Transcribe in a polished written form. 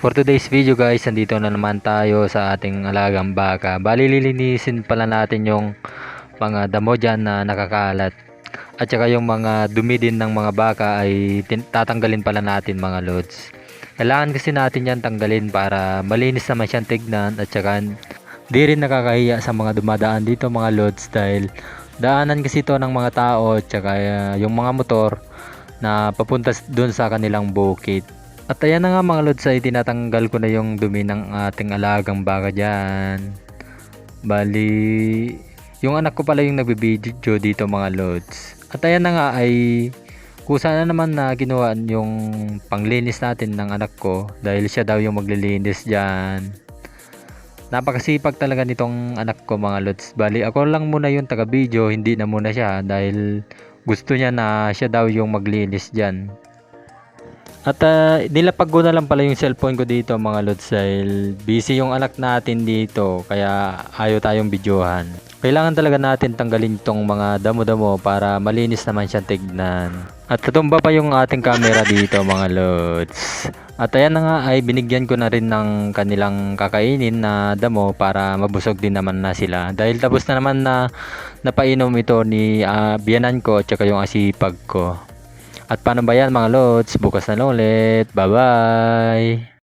For today's video guys, nandito na naman tayo sa ating alagang baka. Bali lilinisin pala natin yung mga damo dyan na nakakalat. At saka yung mga dumi din ng mga baka ay tatanggalin pala natin mga lods. Kailangan kasi natin yan tanggalin para malinis naman siyang tignan. At saka di rin nakakahiya sa mga dumadaan dito mga lods. Dahil daanan kasi ito ng mga tao at saka yung mga motor na papunta dun sa kanilang bukid. At ayan na nga mga lods, ay tinatanggal ko na yung dumi ng ating alagang baka dyan. Bali, yung anak ko pala yung nagbibideo dito mga lods. At ayan na nga ay kusa na naman na ginawa yung panglinis natin ng anak ko. Dahil siya daw yung maglilinis dyan. Napakasipag talaga nitong anak ko mga lods. Bali, ako lang muna yung taga-video, hindi na muna siya. Dahil gusto niya na siya daw yung maglinis dyan. At nilapag ko na lang pala yung cellphone ko dito mga lods dahil busy yung anak natin dito kaya ayaw tayong videohan. Kailangan talaga natin tanggalin tong mga damo-damo para malinis naman siya tignan. At katumba pa yung ating camera dito mga lods. At ayan na nga ay binigyan ko na rin ng kanilang kakainin na damo para mabusog din naman na sila. Dahil tapos na naman na napainom ito ni biyanan ko at saka yung asipag ko. At paano ba yan mga lods? Bukas na lang ulit. Bye bye!